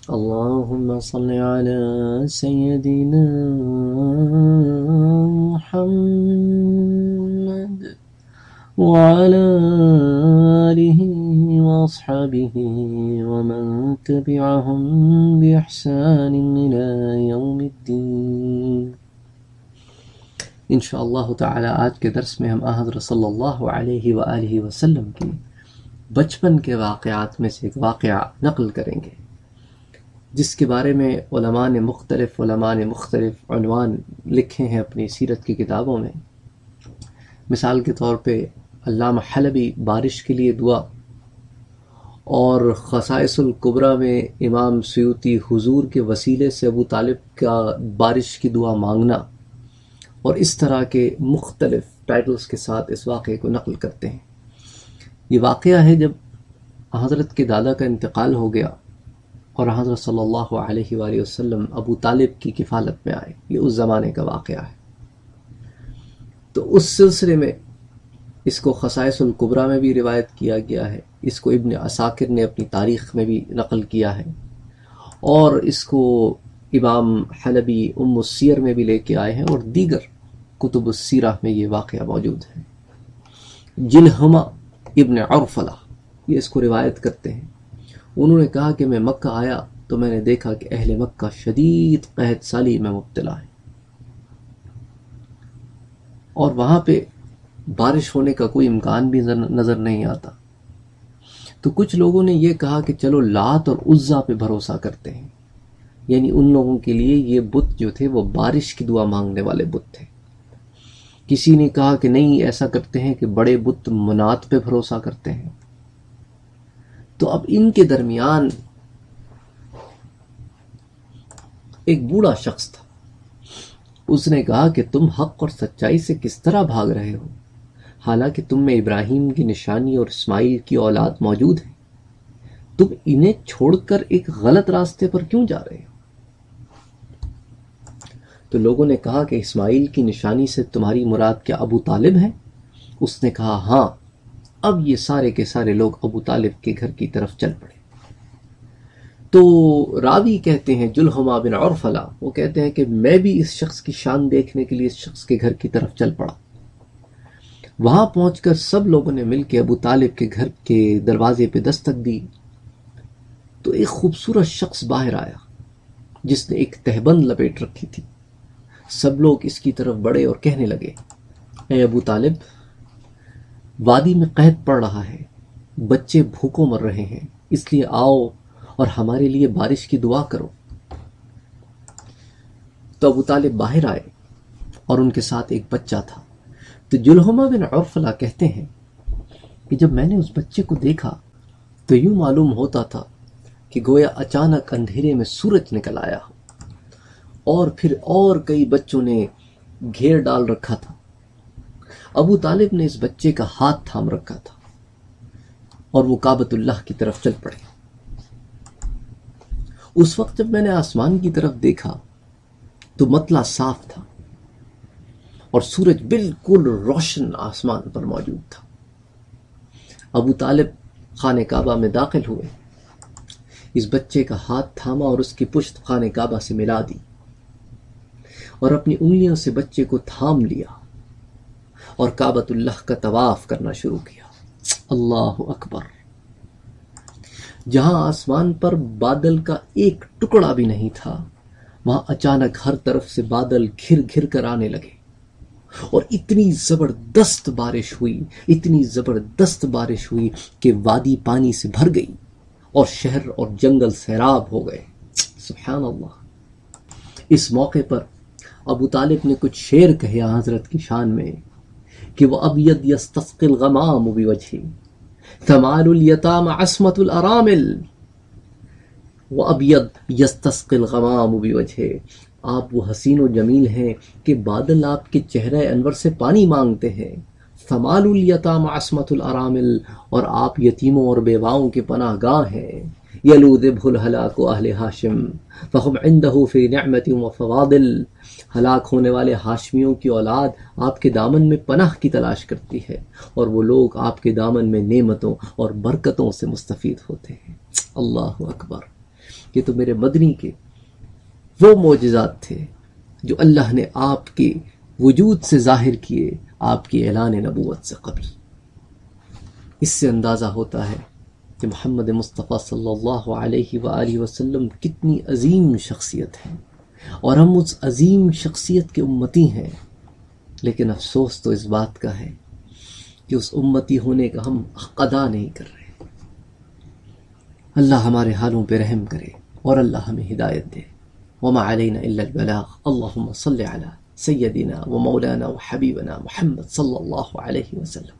اللهم صل على سيدنا محمد وعلى آله وأصحابه ومن تبعهم بإحسان إلى يوم الدين۔ انشاءاللہ تعالی آج کے درس میں ہم حضرت صلی اللہ علیہ وآلہ وسلم کی بچپن کے واقعات میں سے ایک واقعہ نقل کریں گے، جس کے بارے میں علماء نے مختلف عنوان لکھے ہیں اپنی سیرت کی کتابوں میں۔ مثال کے طور پہ علامہ حلبی بارش کے لیے دعا، اور خصائص الکبریٰ میں امام سیوطی حضور کے وسیلے سے ابو طالب کا بارش کی دعا مانگنا، اور اس طرح کے مختلف ٹائٹلز کے ساتھ اس واقعے کو نقل کرتے ہیں۔ یہ واقعہ ہے جب حضرت کے دادا کا انتقال ہو گیا اور حضرت صلی اللہ علیہ وآلہ وسلم ابو طالب کی کفالت میں آئے۔ یہ اس زمانے کا واقعہ ہے۔ تو اس سلسلے میں اس کو خصائص الکبریٰ میں بھی روایت کیا گیا ہے، اس کو ابن عساکر نے اپنی تاریخ میں بھی نقل کیا ہے، اور اس کو امام حلبی ام السیر میں بھی لے کے آئے ہیں، اور دیگر کتب السیرہ میں یہ واقعہ موجود ہے۔ جلہمہ ابن عرفلہ یہ اس کو روایت کرتے ہیں۔ انہوں نے کہا کہ میں مکہ آیا تو میں نے دیکھا کہ اہل مکہ شدید قحط سالی میں مبتلا ہیں، اور وہاں پہ بارش ہونے کا کوئی امکان بھی نظر نہیں آتا۔ تو کچھ لوگوں نے یہ کہا کہ چلو لات اور عزا پہ بھروسہ کرتے ہیں، یعنی ان لوگوں کے لیے یہ بت جو تھے وہ بارش کی دعا مانگنے والے بت تھے۔ کسی نے کہا کہ نہیں، ایسا کرتے ہیں کہ بڑے بت منات پہ بھروسہ کرتے ہیں۔ تو اب ان کے درمیان ایک بوڑھا شخص تھا، اس نے کہا کہ تم حق اور سچائی سے کس طرح بھاگ رہے ہو، حالانکہ تم میں ابراہیم کی نشانی اور اسماعیل کی اولاد موجود ہے، تم انہیں چھوڑ کر ایک غلط راستے پر کیوں جا رہے ہو؟ تو لوگوں نے کہا کہ اسماعیل کی نشانی سے تمہاری مراد کیا ابو طالب ہے؟ اس نے کہا ہاں۔ اب یہ سارے کے سارے لوگ ابو طالب کے گھر کی طرف چل پڑے۔ تو راوی کہتے ہیں جلہمہ بن عرفلہ، وہ کہتے ہیں کہ میں بھی اس شخص کی شان دیکھنے کے لیے اس شخص کے گھر کی طرف چل پڑا۔ وہاں پہنچ کر سب لوگوں نے مل کے ابو طالب کے گھر کے دروازے پہ دستک دی، تو ایک خوبصورت شخص باہر آیا جس نے ایک تہبند لپیٹ رکھی تھی۔ سب لوگ اس کی طرف بڑھے اور کہنے لگے، اے ابو طالب، وادی میں قحط پڑ رہا ہے، بچے بھوکوں مر رہے ہیں، اس لیے آؤ اور ہمارے لیے بارش کی دعا کرو۔ تو ابو طالب باہر آئے اور ان کے ساتھ ایک بچہ تھا۔ تو جلہمہ بن عرفلہ کہتے ہیں کہ جب میں نے اس بچے کو دیکھا تو یوں معلوم ہوتا تھا کہ گویا اچانک اندھیرے میں سورج نکل آیا ہو، اور پھر اور کئی بچوں نے گھیر ڈال رکھا تھا۔ ابو طالب نے اس بچے کا ہاتھ تھام رکھا تھا اور وہ کعبۃ اللہ کی طرف چل پڑے۔ اس وقت جب میں نے آسمان کی طرف دیکھا تو مطلع صاف تھا اور سورج بالکل روشن آسمان پر موجود تھا۔ ابو طالب خانہ کعبہ میں داخل ہوئے، اس بچے کا ہاتھ تھاما اور اس کی پشت خانہ کعبہ سے ملا دی، اور اپنی انگلیوں سے بچے کو تھام لیا اور کعبۃ اللہ کا طواف کرنا شروع کیا۔ اللہ اکبر! جہاں آسمان پر بادل کا ایک ٹکڑا بھی نہیں تھا، وہاں اچانک ہر طرف سے بادل گھر گھر کر آنے لگے، اور اتنی زبردست بارش ہوئی کہ وادی پانی سے بھر گئی اور شہر اور جنگل سیراب ہو گئے۔ سبحان اللہ! اس موقع پر ابو طالب نے کچھ شعر کہے حضرت کی شان میں کہ وہ ابید یستسقی الغمام بوجہی ثمال الیتام عصمت الارامل، وہ ابید یستسقی الغمام بوجہی، آپ وہ حسین و جمیل ہیں کہ بادل آپ کے چہرہ انور سے پانی مانگتے ہیں۔ ثمال الیتام عصمت الارامل، اور آپ یتیموں اور بیواؤں کے پناہ گاہ ہیں۔ یلوذبہ الہلاک اہل ہاشم فہم عندہ فی نعمت و فوادل، ہلاک ہونے والے ہاشمیوں کی اولاد آپ کے دامن میں پناہ کی تلاش کرتی ہے، اور وہ لوگ آپ کے دامن میں نعمتوں اور برکتوں سے مستفید ہوتے ہیں۔ اللہ اکبر! یہ تو میرے مدنی کے وہ معجزات تھے جو اللہ نے آپ کے وجود سے ظاہر کیے آپ کی اعلان نبوت سے قبل۔ اس سے اندازہ ہوتا ہے کہ محمد مصطفیٰ صلی اللہ علیہ وآلہ وسلم کتنی عظیم شخصیت ہے، اور ہم اس عظیم شخصیت کے امتی ہیں، لیکن افسوس تو اس بات کا ہے کہ اس امتی ہونے کا ہم حق ادا نہیں کر رہے۔ اللہ ہمارے حالوں پہ رحم کرے اور اللہ ہمیں ہدایت دے۔ وما علینا الا البلاغ۔ اللہم صل علی سیدنا و مولانا و حبیبنا محمد صلی اللہ علیہ وسلم۔